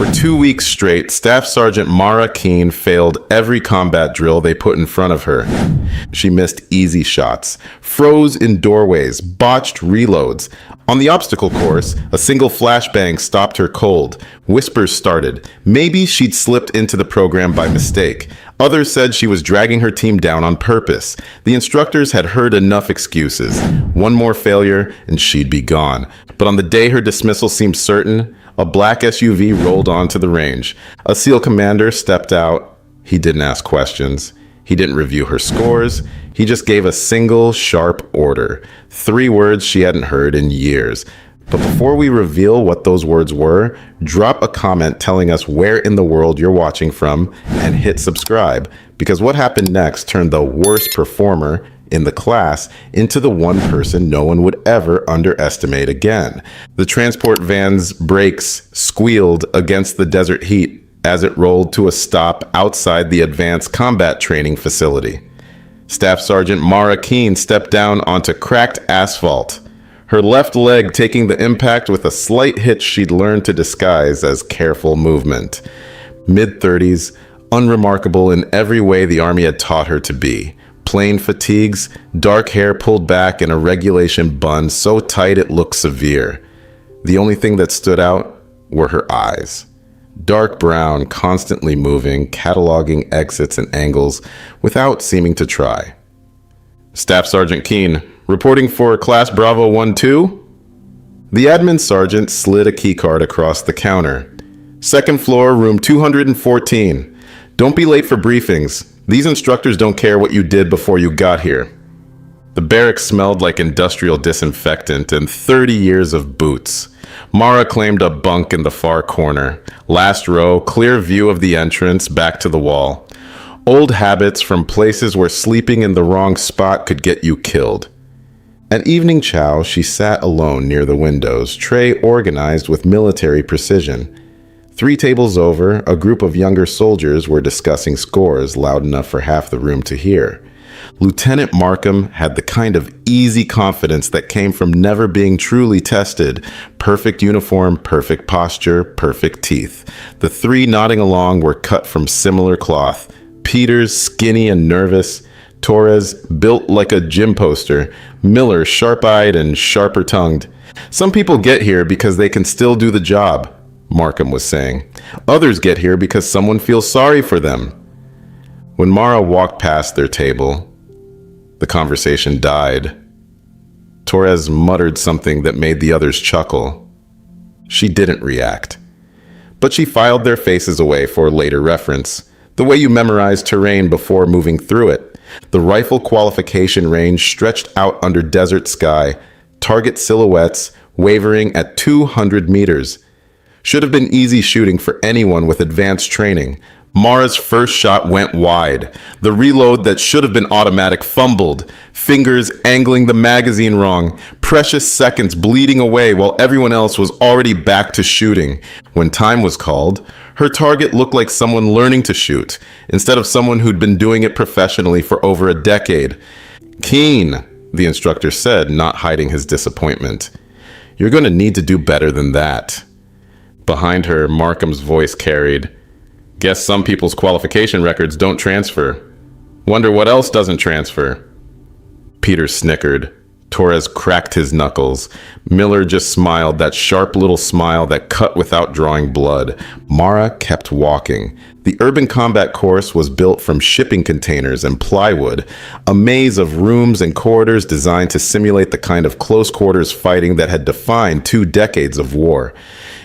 For 2 weeks straight, Staff Sergeant Mara Keene failed every combat drill they put in front of her. She missed easy shots, froze in doorways, botched reloads. On the obstacle course, a single flashbang stopped her cold. Whispers started. Maybe she'd slipped into the program by mistake. Others said she was dragging her team down on purpose. The instructors had heard enough excuses. One more failure and she'd be gone. But on the day her dismissal seemed certain, a black SUV rolled onto the range. A SEAL commander stepped out. He didn't ask questions. He didn't review her scores. He just gave a single, sharp order. 3 words she hadn't heard in years. But before we reveal what those words were, drop a comment telling us where in the world you're watching from and hit subscribe. Because what happened next turned the worst performer in the class into the one person no one would ever underestimate again. The transport van's brakes squealed against the desert heat as it rolled to a stop outside the advanced combat training facility. Staff Sergeant Mara Keene stepped down onto cracked asphalt, her left leg taking the impact with a slight hitch she'd learned to disguise as careful movement. Mid-30s, unremarkable in every way the Army had taught her to be. Plain fatigues, dark hair pulled back in a regulation bun so tight it looked severe. The only thing that stood out were her eyes. Dark brown, constantly moving, cataloging exits and angles without seeming to try. Staff Sergeant Keene, reporting for Class Bravo 1-2? The admin sergeant slid a keycard across the counter. Second floor, room 214. Don't be late for briefings. These instructors don't care what you did before you got here. The barracks smelled like industrial disinfectant and 30 years of boots. Mara claimed a bunk in the far corner. Last row, clear view of the entrance, back to the wall. Old habits from places where sleeping in the wrong spot could get you killed. At evening chow, she sat alone near the windows, tray organized with military precision. 3 tables over, a group of younger soldiers were discussing scores loud enough for half the room to hear. Lieutenant Markham had the kind of easy confidence that came from never being truly tested. Perfect uniform, perfect posture, perfect teeth. The 3 nodding along were cut from similar cloth. Peters, skinny and nervous. Torres, built like a gym poster. Miller, sharp-eyed and sharper-tongued. Some people get here because they can still do the job, Markham was saying. Others get here because someone feels sorry for them. When Mara walked past their table, the conversation died. Torres muttered something that made the others chuckle. She didn't react. But she filed their faces away for later reference, the way you memorize terrain before moving through it. The rifle qualification range stretched out under desert sky, target silhouettes wavering at 200 meters. Should have been easy shooting for anyone with advanced training. Mara's first shot went wide. The reload that should have been automatic fumbled, fingers angling the magazine wrong, precious seconds bleeding away while everyone else was already back to shooting. When time was called, her target looked like someone learning to shoot, instead of someone who'd been doing it professionally for over a decade. "Keene," the instructor said, not hiding his disappointment. "You're going to need to do better than that." Behind her, Markham's voice carried, "Guess some people's qualification records don't transfer. Wonder what else doesn't transfer." Peter snickered. Torres cracked his knuckles. Miller just smiled, that sharp little smile that cut without drawing blood. Mara kept walking. The urban combat course was built from shipping containers and plywood, a maze of rooms and corridors designed to simulate the kind of close-quarters fighting that had defined 2 decades of war.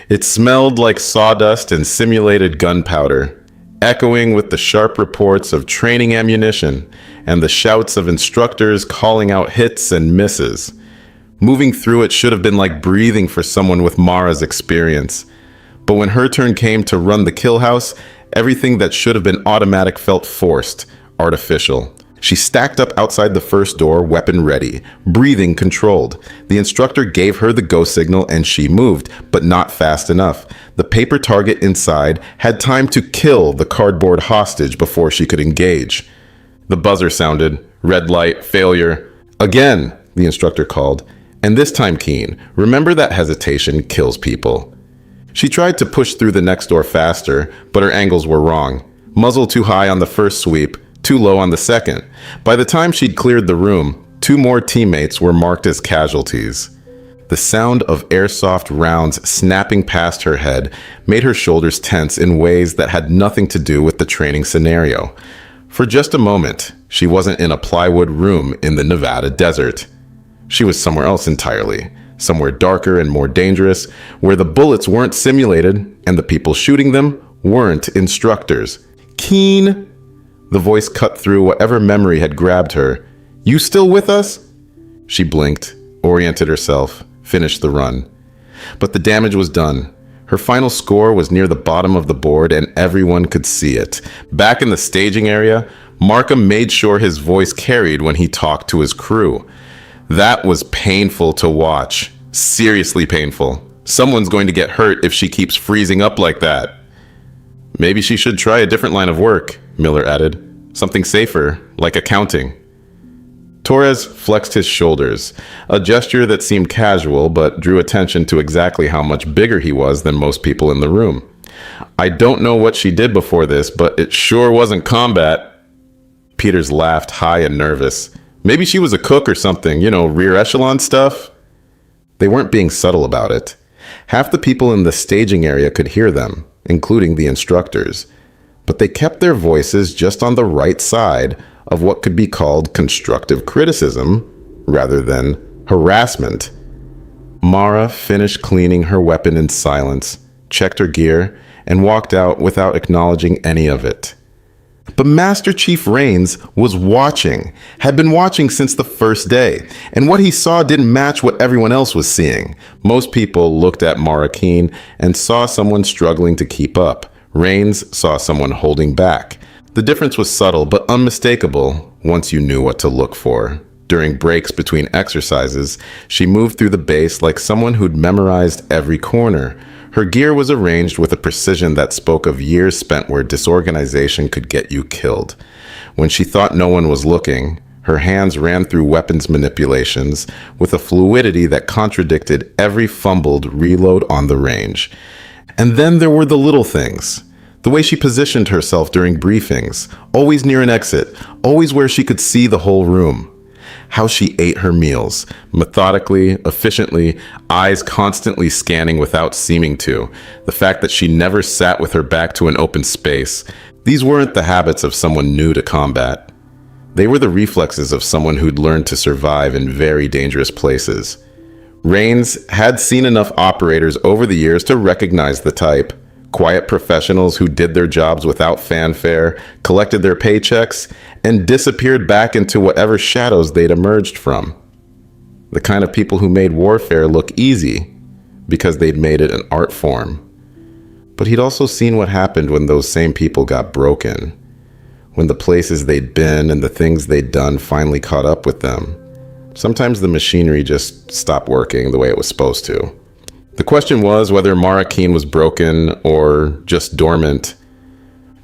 It smelled like sawdust and simulated gunpowder, echoing with the sharp reports of training ammunition and the shouts of instructors calling out hits and misses. Moving through it should have been like breathing for someone with Mara's experience. But when her turn came to run the kill house, everything that should have been automatic felt forced, artificial. She stacked up outside the first door, weapon ready, breathing controlled. The instructor gave her the go signal and she moved, but not fast enough. The paper target inside had time to kill the cardboard hostage before she could engage. The buzzer sounded. Red light, failure. "Again," the instructor called. "And this time, Keene, remember that hesitation kills people." She tried to push through the next door faster, but her angles were wrong. Muzzle too high on the first sweep, too low on the second. By the time she'd cleared the room, 2 more teammates were marked as casualties. The sound of airsoft rounds snapping past her head made her shoulders tense in ways that had nothing to do with the training scenario. For just a moment, she wasn't in a plywood room in the Nevada desert. She was somewhere else entirely, somewhere darker and more dangerous, where the bullets weren't simulated and the people shooting them weren't instructors. Keen! The voice cut through whatever memory had grabbed her. You still with us? She blinked, oriented herself, finished the run. But the damage was done. Her final score was near the bottom of the board and everyone could see it. Back in the staging area, Markham made sure his voice carried when he talked to his crew. That was painful to watch. Seriously painful. Someone's going to get hurt if she keeps freezing up like that. Maybe she should try a different line of work, Miller added. Something safer, like accounting. Torres flexed his shoulders, a gesture that seemed casual but drew attention to exactly how much bigger he was than most people in the room. I don't know what she did before this, but it sure wasn't combat. Peters laughed, high and nervous. Maybe she was a cook or something, rear echelon stuff. They weren't being subtle about it. Half the people in the staging area could hear them, including the instructors. But they kept their voices just on the right side of what could be called constructive criticism rather than harassment. Mara finished cleaning her weapon in silence, checked her gear, and walked out without acknowledging any of it. But Master Chief Rains was watching, had been watching since the first day, and what he saw didn't match what everyone else was seeing. Most people looked at Mara Keene and saw someone struggling to keep up. Rains saw someone holding back. The difference was subtle but unmistakable once you knew what to look for. During breaks between exercises, she moved through the base like someone who'd memorized every corner. Her gear was arranged with a precision that spoke of years spent where disorganization could get you killed. When she thought no one was looking, her hands ran through weapons manipulations with a fluidity that contradicted every fumbled reload on the range. And then there were the little things. The way she positioned herself during briefings, always near an exit, always where she could see the whole room. How she ate her meals, methodically, efficiently, eyes constantly scanning without seeming to. The fact that she never sat with her back to an open space. These weren't the habits of someone new to combat. They were the reflexes of someone who'd learned to survive in very dangerous places. Rains had seen enough operators over the years to recognize the type. Quiet professionals who did their jobs without fanfare, collected their paychecks, and disappeared back into whatever shadows they'd emerged from. The kind of people who made warfare look easy because they'd made it an art form. But he'd also seen what happened when those same people got broken, when the places they'd been and the things they'd done finally caught up with them. Sometimes the machinery just stopped working the way it was supposed to. The question was whether Mara Keene was broken or just dormant.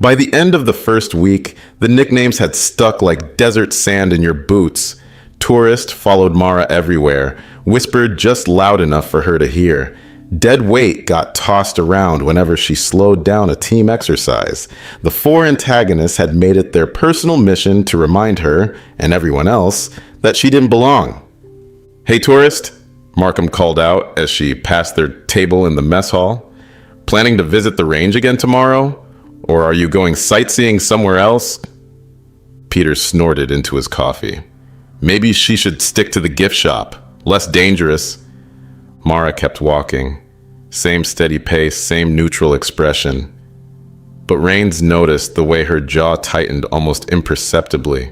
By the end of the first week, the nicknames had stuck like desert sand in your boots. Tourist followed Mara everywhere, whispered just loud enough for her to hear. Dead weight got tossed around whenever she slowed down a team exercise. The 4 antagonists had made it their personal mission to remind her, and everyone else, that she didn't belong. "Hey, tourist," Markham called out as she passed their table in the mess hall. "Planning to visit the range again tomorrow? Or are you going sightseeing somewhere else?" Peter snorted into his coffee. "Maybe she should stick to the gift shop. Less dangerous." Mara kept walking. Same steady pace, same neutral expression. But Rains noticed the way her jaw tightened almost imperceptibly,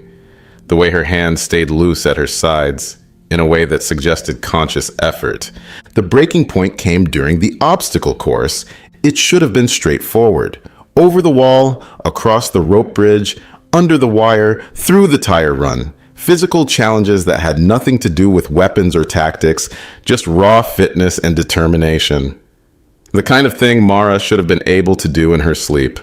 the way her hands stayed loose at her sides, in a way that suggested conscious effort. The breaking point came during the obstacle course. It should have been straightforward. Over the wall, across the rope bridge, under the wire, through the tire run. Physical challenges that had nothing to do with weapons or tactics, just raw fitness and determination. The kind of thing Mara should have been able to do in her sleep.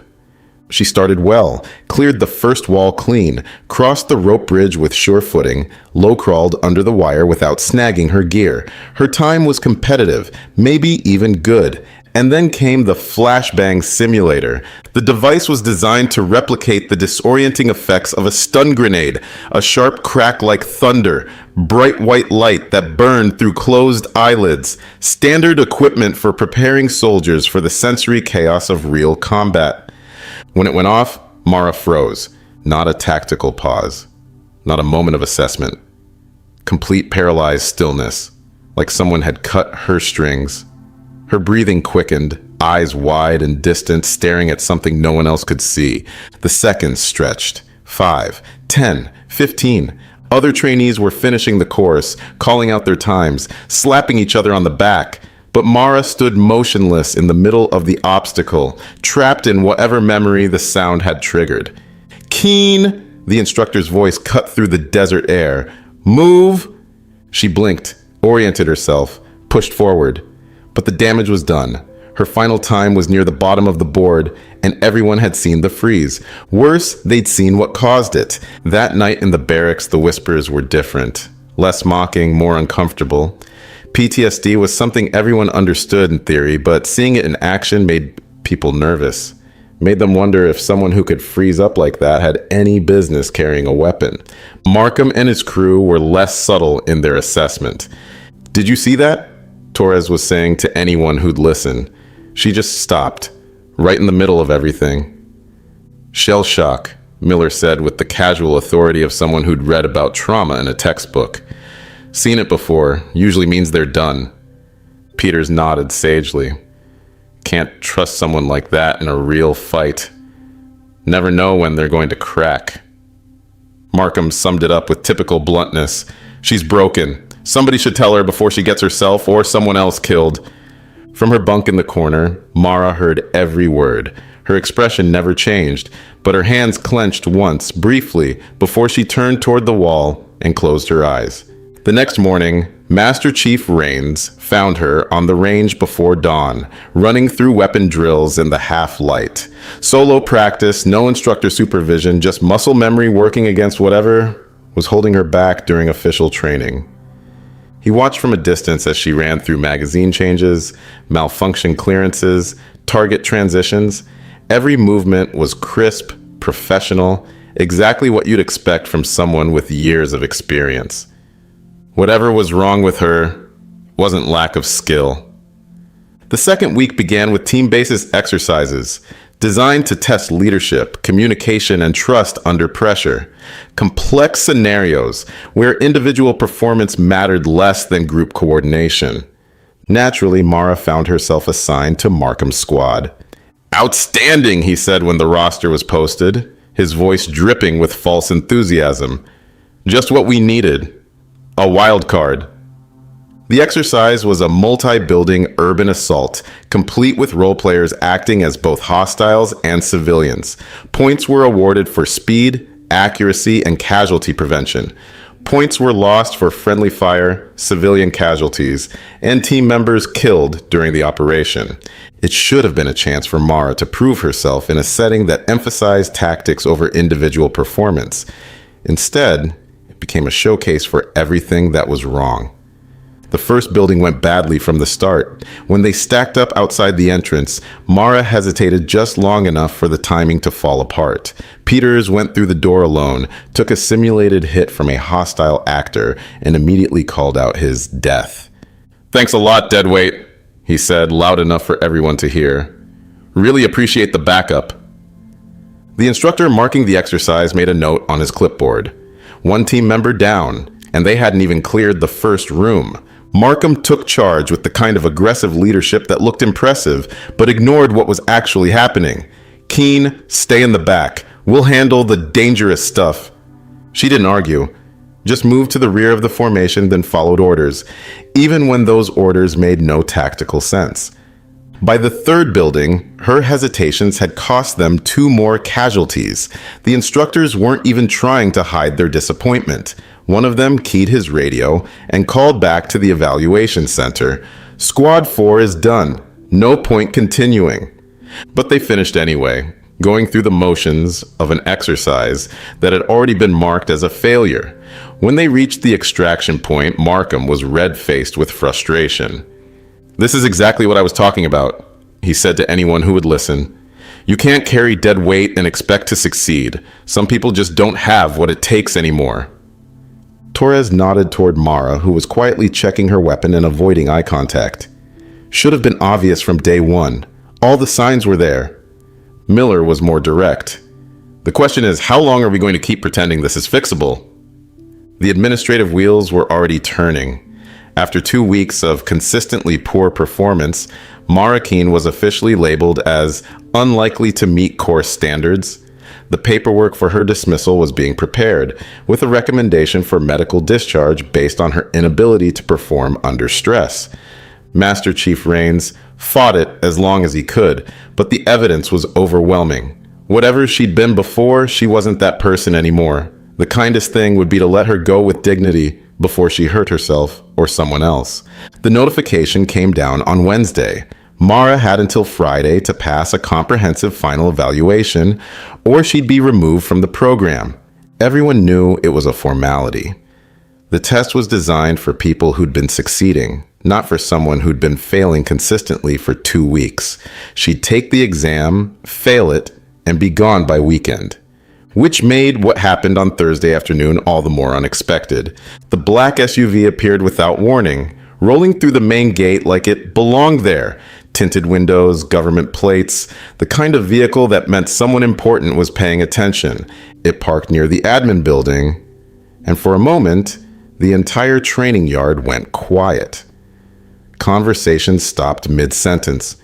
She started well, cleared the first wall clean, crossed the rope bridge with sure footing, low-crawled under the wire without snagging her gear. Her time was competitive, maybe even good, And then came the flashbang simulator. The device was designed to replicate the disorienting effects of a stun grenade, a sharp crack like thunder, bright white light that burned through closed eyelids, standard equipment for preparing soldiers for the sensory chaos of real combat. When it went off, Mara froze. Not a tactical pause. Not a moment of assessment. Complete paralyzed stillness, like someone had cut her strings. Her breathing quickened, eyes wide and distant, staring at something no one else could see. The seconds stretched. 5, 10, 15. Other trainees were finishing the course, calling out their times, slapping each other on the back. But Mara stood motionless in the middle of the obstacle, trapped in whatever memory the sound had triggered. "Keen!" The instructor's voice cut through the desert air. "Move!" She blinked, oriented herself, pushed forward. But the damage was done. Her final time was near the bottom of the board, and everyone had seen the freeze. Worse, they'd seen what caused it. That night in the barracks, the whispers were different. Less mocking, more uncomfortable. PTSD was something everyone understood in theory, but seeing it in action made people nervous. Made them wonder if someone who could freeze up like that had any business carrying a weapon. Markham and his crew were less subtle in their assessment. "Did you see that?" Torres was saying to anyone who'd listen. She just stopped, right in the middle of everything. "Shell shock," Miller said with the casual authority of someone who'd read about trauma in a textbook. "Seen it before, usually means they're done." Peters nodded sagely. "Can't trust someone like that in a real fight. Never know when they're going to crack." Markham summed it up with typical bluntness. "She's broken. Somebody should tell her before she gets herself or someone else killed." From her bunk in the corner, Mara heard every word. Her expression never changed, but her hands clenched once, briefly, before she turned toward the wall and closed her eyes. The next morning, Master Chief Rains found her on the range before dawn, running through weapon drills in the half-light. Solo practice, no instructor supervision, just muscle memory working against whatever was holding her back during official training. He watched from a distance as she ran through magazine changes, malfunction clearances, target transitions. Every movement was crisp, professional, exactly what you'd expect from someone with years of experience. Whatever was wrong with her wasn't lack of skill. The second week began with team basis exercises, designed to test leadership, communication, and trust under pressure. Complex scenarios where individual performance mattered less than group coordination. Naturally, Mara found herself assigned to Markham's squad. "Outstanding," he said when the roster was posted, his voice dripping with false enthusiasm. "Just what we needed. A wild card." The exercise was a multi-building urban assault, complete with role players acting as both hostiles and civilians. Points were awarded for speed, accuracy, and casualty prevention. Points were lost for friendly fire, civilian casualties, and team members killed during the operation. It should have been a chance for Mara to prove herself in a setting that emphasized tactics over individual performance. Instead, it became a showcase for everything that was wrong. The first building went badly from the start. When they stacked up outside the entrance, Mara hesitated just long enough for the timing to fall apart. Peters went through the door alone, took a simulated hit from a hostile actor, and immediately called out his death. "Thanks a lot, deadweight," he said, loud enough for everyone to hear. "Really appreciate the backup." The instructor marking the exercise made a note on his clipboard. One team member down, and they hadn't even cleared the first room. Markham took charge with the kind of aggressive leadership that looked impressive, but ignored what was actually happening. "Keen, stay in the back. We'll handle the dangerous stuff." She didn't argue, just moved to the rear of the formation, then followed orders, even when those orders made no tactical sense. By the third building, her hesitations had cost them 2 more casualties. The instructors weren't even trying to hide their disappointment. One of them keyed his radio and called back to the evaluation center. "Squad 4 is done. No point continuing." But they finished anyway, going through the motions of an exercise that had already been marked as a failure. When they reached the extraction point, Markham was red-faced with frustration. "This is exactly what I was talking about. he said to anyone who would listen. You can't carry dead weight and expect to succeed. Some people just don't have what it takes anymore. Torres nodded toward Mara, who was quietly checking her weapon and avoiding eye contact. Should have been obvious from day one. All the signs were there. Miller was more direct. The question is, how long are we going to keep pretending this is fixable? The administrative wheels were already turning. After 2 weeks of consistently poor performance, Mara Keene was officially labeled as unlikely to meet course standards. The paperwork for her dismissal was being prepared, with a recommendation for medical discharge based on her inability to perform under stress. Master Chief Rains fought it as long as he could, but the evidence was overwhelming. Whatever she'd been before, she wasn't that person anymore. The kindest thing would be to let her go with dignity before she hurt herself or someone else. The notification came down on Wednesday. Mara had until Friday to pass a comprehensive final evaluation, or she'd be removed from the program. Everyone knew it was a formality. The test was designed for people who'd been succeeding, not for someone who'd been failing consistently for 2 weeks. She'd take the exam, fail it, and be gone by weekend. Which made what happened on Thursday afternoon all the more unexpected. The black SUV appeared without warning, rolling through the main gate like it belonged there. Tinted windows, government plates, the kind of vehicle that meant someone important was paying attention. It parked near the admin building, and for a moment, the entire training yard went quiet. Conversations stopped mid-sentence.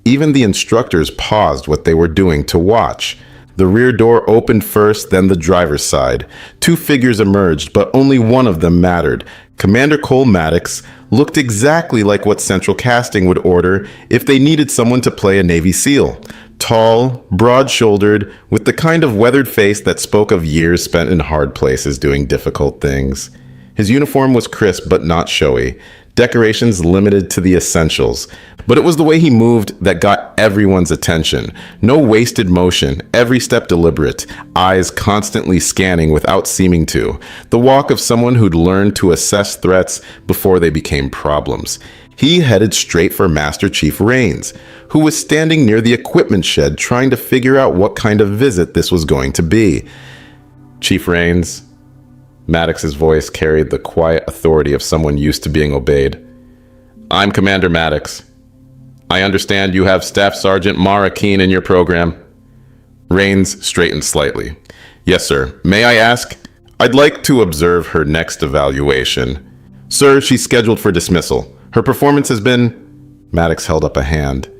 Even the instructors paused what they were doing to watch. The rear door opened first, then the driver's side. 2 figures emerged, but only one of them mattered. Commander Cole Maddox looked exactly like what Central Casting would order if they needed someone to play a Navy SEAL. Tall, broad-shouldered, with the kind of weathered face that spoke of years spent in hard places doing difficult things. His uniform was crisp but not showy. Decorations limited to the essentials. But it was the way he moved that got everyone's attention. No wasted motion, every step deliberate, eyes constantly scanning without seeming to. The walk of someone who'd learned to assess threats before they became problems. He headed straight for Master Chief Rains, who was standing near the equipment shed trying to figure out what kind of visit this was going to be. Chief Rains. Maddox's voice carried the quiet authority of someone used to being obeyed. I'm Commander Maddox. I understand you have Staff Sergeant Mara Keene in your program. Rains straightened slightly. Yes, sir. May I ask? I'd like to observe her next evaluation. Sir, she's scheduled for dismissal. Her performance has been... Maddox held up a hand.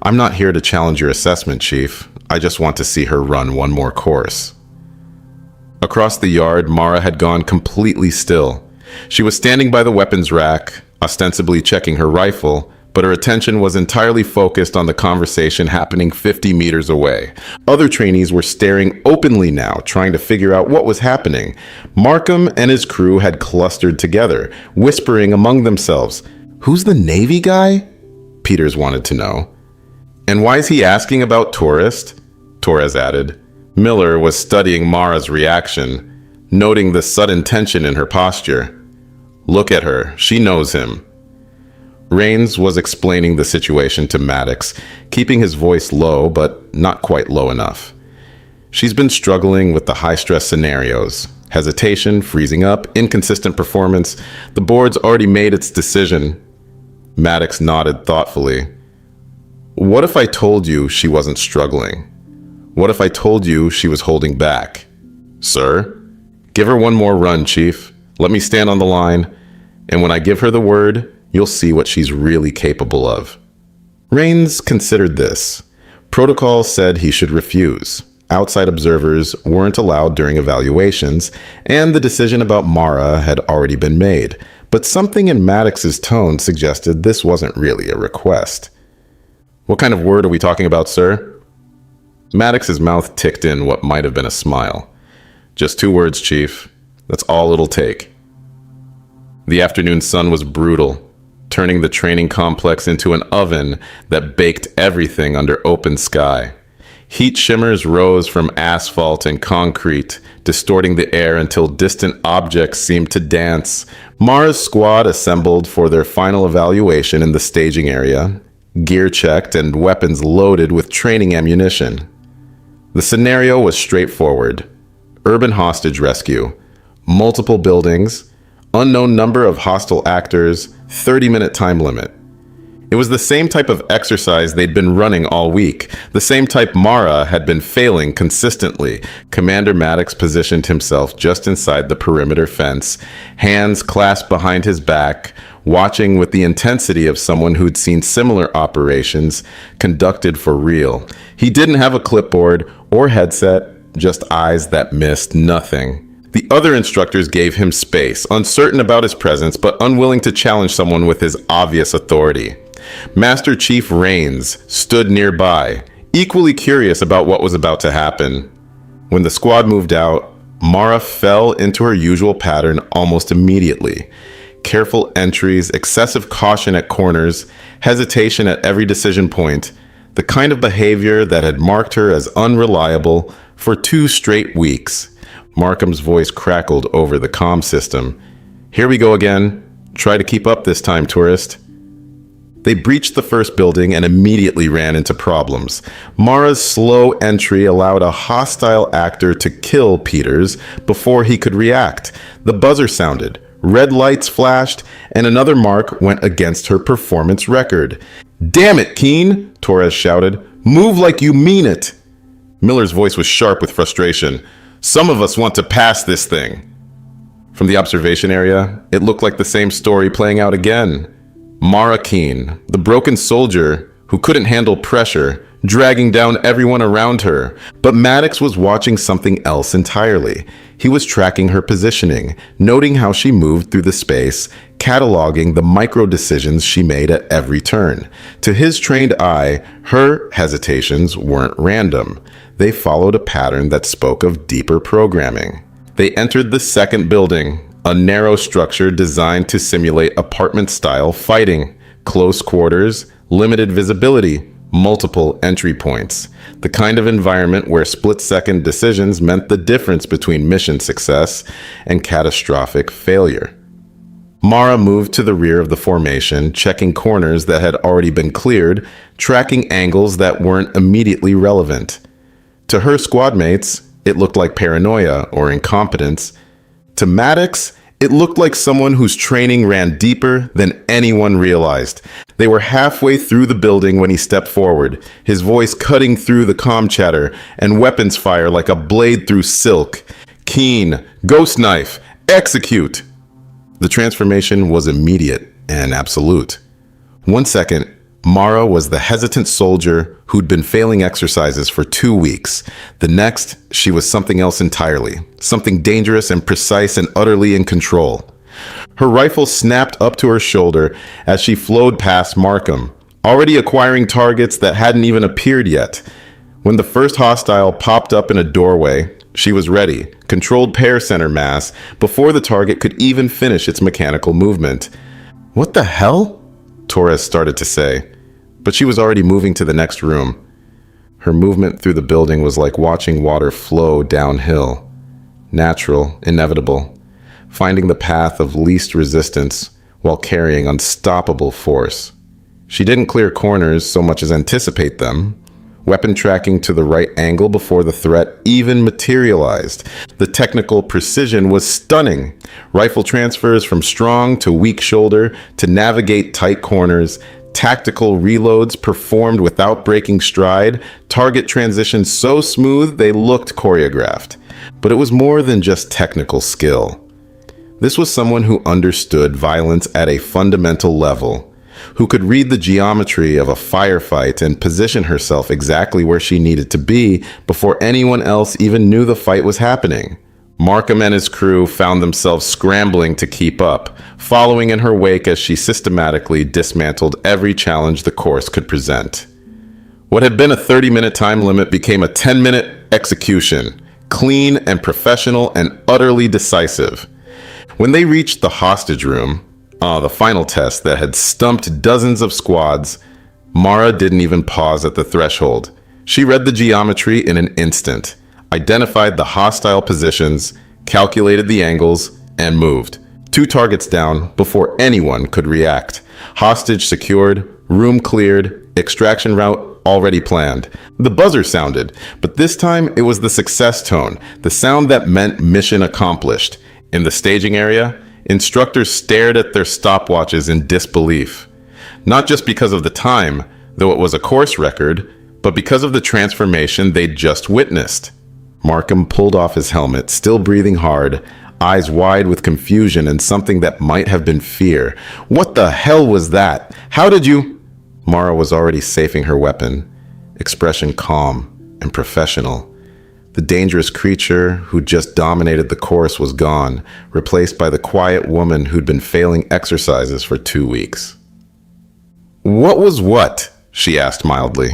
I'm not here to challenge your assessment, Chief. I just want to see her run one more course. Across the yard, Mara had gone completely still. She was standing by the weapons rack, ostensibly checking her rifle, but her attention was entirely focused on the conversation happening 50 meters away. Other trainees were staring openly now, trying to figure out what was happening. Markham and his crew had clustered together, whispering among themselves. Who's the Navy guy? Peters wanted to know. And why is he asking about tourist? Torres added. Miller was studying Mara's reaction, noting the sudden tension in her posture. Look at her, she knows him. Rains was explaining the situation to Maddox, keeping his voice low, but not quite low enough. She's been struggling with the high-stress scenarios. Hesitation, freezing up, inconsistent performance. The board's already made its decision. Maddox nodded thoughtfully. What if I told you she wasn't struggling? What if I told you she was holding back? Sir? Give her one more run, Chief. Let me stand on the line, and when I give her the word, you'll see what she's really capable of. Rains considered this. Protocol said he should refuse. Outside observers weren't allowed during evaluations, and the decision about Mara had already been made. But something in Maddox's tone suggested this wasn't really a request. What kind of word are we talking about, sir? Maddox's mouth ticked in what might have been a smile. Just 2 words, Chief. That's all it'll take. The afternoon sun was brutal, turning the training complex into an oven that baked everything under open sky. Heat shimmers rose from asphalt and concrete, distorting the air until distant objects seemed to dance. Mara's squad assembled for their final evaluation in the staging area. gear checked and weapons loaded with training ammunition. The scenario was straightforward. Urban hostage rescue, multiple buildings, unknown number of hostile actors, 30-minute time limit. It was the same type of exercise they'd been running all week, the same type Mara had been failing consistently. Commander Maddox positioned himself just inside the perimeter fence, hands clasped behind his back, watching with the intensity of someone who'd seen similar operations conducted for real. He didn't have a clipboard or headset, just eyes that missed nothing. The other instructors gave him space, uncertain about his presence, but unwilling to challenge someone with his obvious authority. Master Chief Rains stood nearby, equally curious about what was about to happen. When the squad moved out, Mara fell into her usual pattern almost immediately. Careful entries, excessive caution at corners, hesitation at every decision point, the kind of behavior that had marked her as unreliable for 2 straight weeks. Markham's voice crackled over the comm system. "Here we go again. Try to keep up this time, tourist." They breached the first building and immediately ran into problems. Mara's slow entry allowed a hostile actor to kill Peters before he could react. The buzzer sounded, red lights flashed, and another mark went against her performance record. "Damn it, Keen!" Torres shouted. "Move like you mean it!" Miller's voice was sharp with frustration. "Some of us want to pass this thing." From the observation area, it looked like the same story playing out again. Mara Keen, the broken soldier who couldn't handle pressure, dragging down everyone around her. But Maddox was watching something else entirely. He was tracking her positioning, noting how she moved through the space, cataloging the micro decisions she made at every turn. To his trained eye, her hesitations weren't random. They followed a pattern that spoke of deeper programming. They entered the second building, a narrow structure designed to simulate apartment-style fighting. Close quarters, limited visibility, multiple entry points. The kind of environment where split-second decisions meant the difference between mission success and catastrophic failure. Mara moved to the rear of the formation, checking corners that had already been cleared, tracking angles that weren't immediately relevant. To her squad mates, it looked like paranoia or incompetence. To Maddox, it looked like someone whose training ran deeper than anyone realized. They were halfway through the building when he stepped forward, his voice cutting through the comm chatter and weapons fire like a blade through silk. "Keen, ghost knife, execute!" The transformation was immediate and absolute. 1 second, Mara was the hesitant soldier who'd been failing exercises for 2 weeks. The next, she was something else entirely, something dangerous and precise and utterly in control. Her rifle snapped up to her shoulder as she flowed past Markham, already acquiring targets that hadn't even appeared yet. When the first hostile popped up in a doorway, she was ready, controlled pair center mass, before the target could even finish its mechanical movement. "What the hell?" Torres started to say, but she was already moving to the next room. Her movement through the building was like watching water flow downhill. Natural, inevitable, finding the path of least resistance while carrying unstoppable force. She didn't clear corners so much as anticipate them, weapon tracking to the right angle before the threat even materialized. The technical precision was stunning. Rifle transfers from strong to weak shoulder to navigate tight corners, tactical reloads performed without breaking stride, target transitions so smooth they looked choreographed. But it was more than just technical skill. This was someone who understood violence at a fundamental level, who could read the geometry of a firefight and position herself exactly where she needed to be before anyone else even knew the fight was happening. Markham and his crew found themselves scrambling to keep up, following in her wake as she systematically dismantled every challenge the course could present. What had been a 30-minute time limit became a 10-minute execution, clean and professional and utterly decisive. When they reached the hostage room, the final test that had stumped dozens of squads, Mara didn't even pause at the threshold. She read the geometry in an instant, identified the hostile positions, calculated the angles, and moved. 2 targets down before anyone could react. Hostage secured, Room cleared, extraction route already planned. The buzzer sounded, but this time it was the success tone, the sound that meant mission accomplished. In the staging area, instructors stared at their stopwatches in disbelief. Not just because of the time, though it was a course record, but because of the transformation they'd just witnessed. Markham pulled off his helmet, still breathing hard, eyes wide with confusion and something that might have been fear. What the hell was that? How did you... Mara was already safing her weapon, expression calm and professional. The dangerous creature who just dominated the course was gone, replaced by the quiet woman who'd been failing exercises for 2 weeks. What was what? She asked mildly.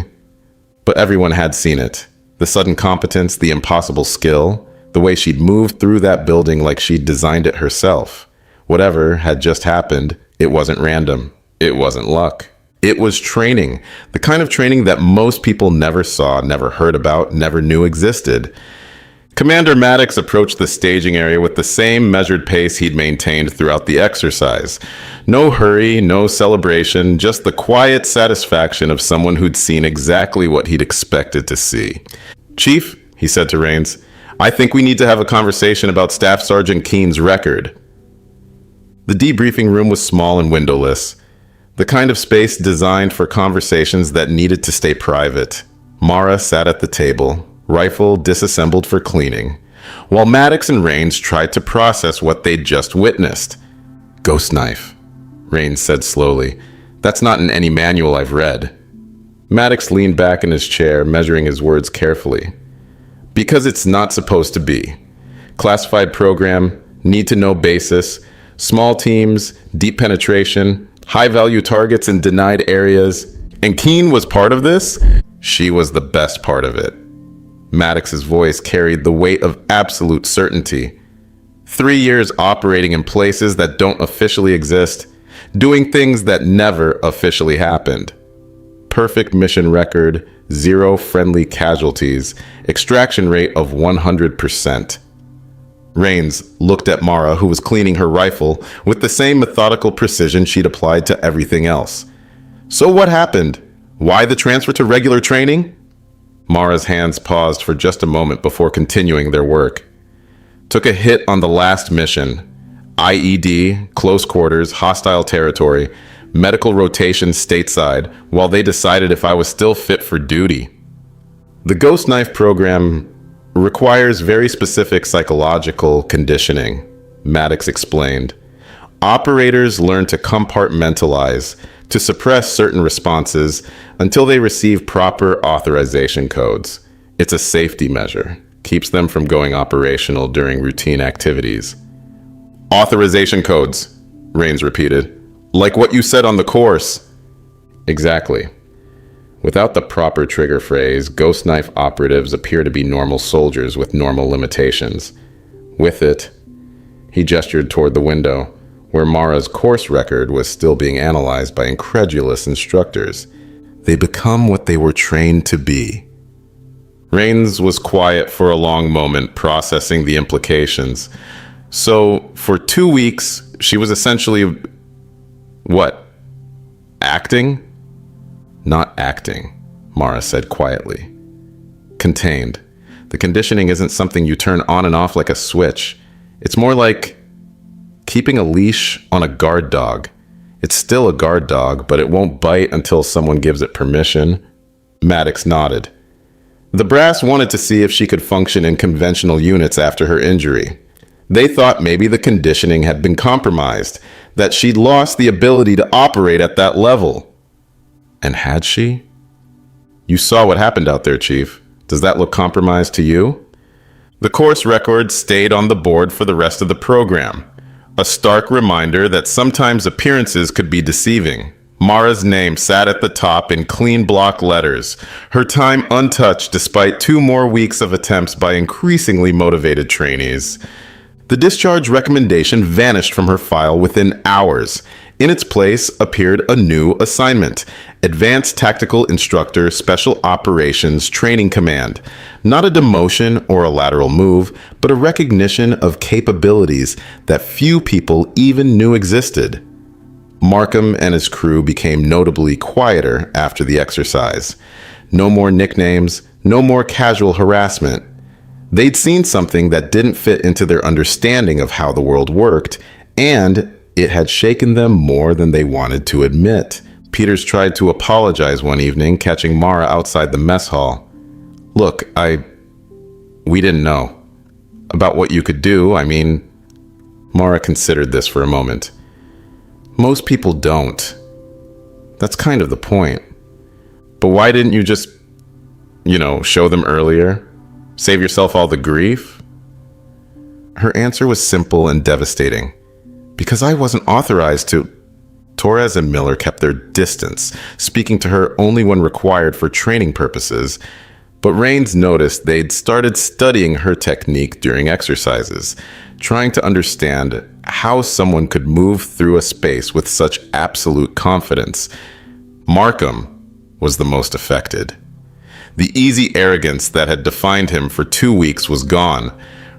But everyone had seen it. The sudden competence, the impossible skill, the way she'd moved through that building like she'd designed it herself. Whatever had just happened, it wasn't random. It wasn't luck. It was training, the kind of training that most people never saw, never heard about, never knew existed. Commander Maddox approached the staging area with the same measured pace he'd maintained throughout the exercise. No hurry, no celebration, just the quiet satisfaction of someone who'd seen exactly what he'd expected to see. "Chief," he said to Rains, "I think we need to have a conversation about Staff Sergeant Keen's record." The debriefing room was small and windowless, the kind of space designed for conversations that needed to stay private. Mara sat at the table, rifle disassembled for cleaning, while Maddox and Rains tried to process what they'd just witnessed. "Ghost knife," Rains said slowly. "That's not in any manual I've read." Maddox leaned back in his chair, measuring his words carefully. "Because it's not supposed to be. Classified program, need-to-know basis, small teams, deep penetration, high-value targets in denied areas. And Keen was part of this? She was the best part of it." Maddox's voice carried the weight of absolute certainty. 3 years operating in places that don't officially exist, doing things that never officially happened. Perfect mission record, 0 friendly casualties, extraction rate of 100%. Rains looked at Mara, who was cleaning her rifle, with the same methodical precision she'd applied to everything else. "So what happened? Why the transfer to regular training?" Mara's hands paused for just a moment before continuing their work. "Took a hit on the last mission. IED, close quarters, hostile territory, medical rotation stateside, while they decided if I was still fit for duty. The Ghost Knife program requires very specific psychological conditioning," Maddox explained. "Operators learn to compartmentalize, to suppress certain responses until they receive proper authorization codes. It's a safety measure, keeps them from going operational during routine activities." "Authorization codes," Rains repeated. "Like what you said on the course." "Exactly. Without the proper trigger phrase, Ghost Knife operatives appear to be normal soldiers with normal limitations. With it," he gestured toward the window, where Mara's course record was still being analyzed by incredulous instructors, "they become what they were trained to be." Rains was quiet for a long moment, processing the implications. So, for 2 weeks, she was essentially... what? Acting? "Not acting," Mara said quietly. "Contained. The conditioning isn't something you turn on and off like a switch. It's more like keeping a leash on a guard dog. It's still a guard dog, but it won't bite until someone gives it permission." Maddox nodded. The brass wanted to see if she could function in conventional units after her injury. They thought maybe the conditioning had been compromised, that she'd lost the ability to operate at that level. And had she? "You saw what happened out there, Chief. Does that look compromised to you?" The course record stayed on the board for the rest of the program. A stark reminder that sometimes appearances could be deceiving. Mara's name sat at the top in clean block letters, her time untouched despite 2 more weeks of attempts by increasingly motivated trainees. The discharge recommendation vanished from her file within hours. In its place appeared a new assignment, Advanced Tactical Instructor Special Operations Training Command. Not a demotion or a lateral move, but a recognition of capabilities that few people even knew existed. Markham and his crew became notably quieter after the exercise. No more nicknames, no more casual harassment. They'd seen something that didn't fit into their understanding of how the world worked, and it had shaken them more than they wanted to admit. Peters tried to apologize one evening, catching Mara outside the mess hall. "Look, we didn't know about what you could do. Mara considered this for a moment. Most people don't. That's kind of the point. But why didn't you just, show them earlier? Save yourself all the grief?" Her answer was simple and devastating. "Because I wasn't authorized to." Torres and Miller kept their distance, speaking to her only when required for training purposes. But Raines noticed they'd started studying her technique during exercises, trying to understand how someone could move through a space with such absolute confidence. Markham was the most affected. The easy arrogance that had defined him for 2 weeks was gone,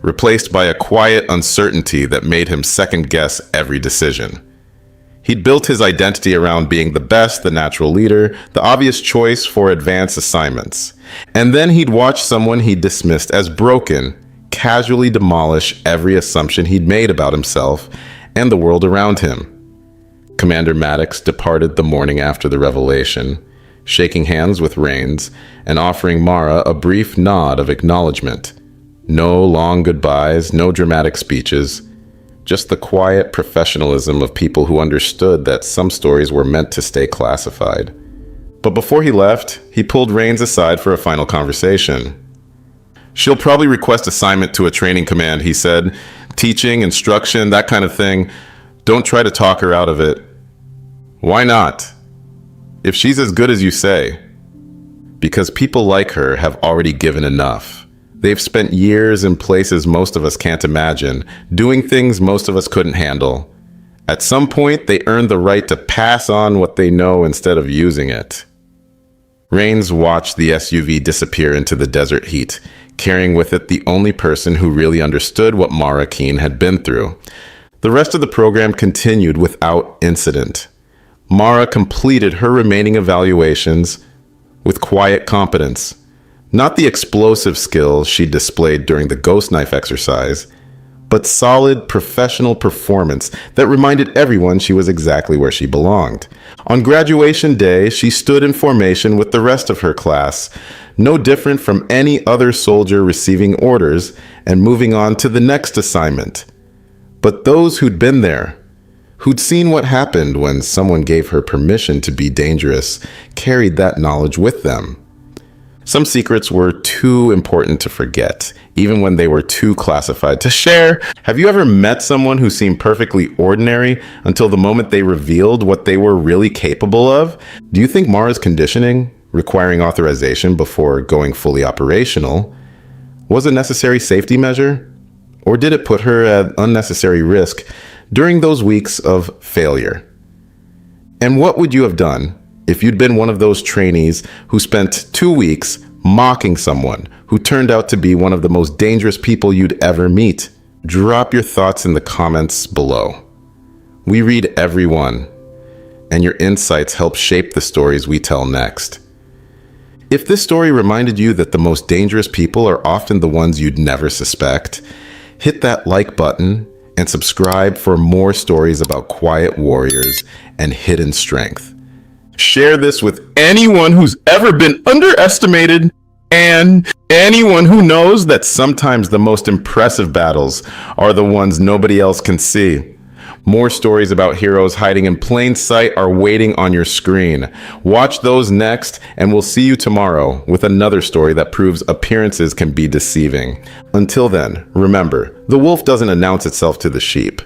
replaced by a quiet uncertainty that made him second-guess every decision. He'd built his identity around being the best, the natural leader, the obvious choice for advanced assignments. And then he'd watch someone he dismissed as broken casually demolish every assumption he'd made about himself and the world around him. Commander Maddox departed the morning after the revelation, shaking hands with Raines and offering Mara a brief nod of acknowledgement. No long goodbyes, no dramatic speeches, just the quiet professionalism of people who understood that some stories were meant to stay classified. But before he left, he pulled Raines aside for a final conversation. "She'll probably request assignment to a training command," he said. "Teaching, instruction, that kind of thing. Don't try to talk her out of it." "Why not? If she's as good as you say." "Because people like her have already given enough. They've spent years in places most of us can't imagine, doing things most of us couldn't handle. At some point, they earned the right to pass on what they know instead of using it." Raines watched the SUV disappear into the desert heat, carrying with it the only person who really understood what Mara Keene had been through. The rest of the program continued without incident. Mara completed her remaining evaluations with quiet competence. Not the explosive skills she displayed during the ghost knife exercise, but solid professional performance that reminded everyone she was exactly where she belonged. On graduation day, she stood in formation with the rest of her class, no different from any other soldier receiving orders and moving on to the next assignment. But those who'd been there, who'd seen what happened when someone gave her permission to be dangerous, carried that knowledge with them. Some secrets were too important to forget, even when they were too classified to share. Have you ever met someone who seemed perfectly ordinary until the moment they revealed what they were really capable of? Do you think Mara's conditioning, requiring authorization before going fully operational, was a necessary safety measure? Or did it put her at unnecessary risk during those weeks of failure? And what would you have done if you'd been one of those trainees who spent 2 weeks mocking someone who turned out to be one of the most dangerous people you'd ever meet? Drop your thoughts in the comments below. We read every one, and your insights help shape the stories we tell next. If this story reminded you that the most dangerous people are often the ones you'd never suspect, hit that like button and subscribe for more stories about quiet warriors and hidden strength. Share this with anyone who's ever been underestimated and anyone who knows that sometimes the most impressive battles are the ones nobody else can see. More stories about heroes hiding in plain sight are waiting on your screen. Watch those next, and we'll see you tomorrow with another story that proves appearances can be deceiving. Until then, remember, the wolf doesn't announce itself to the sheep.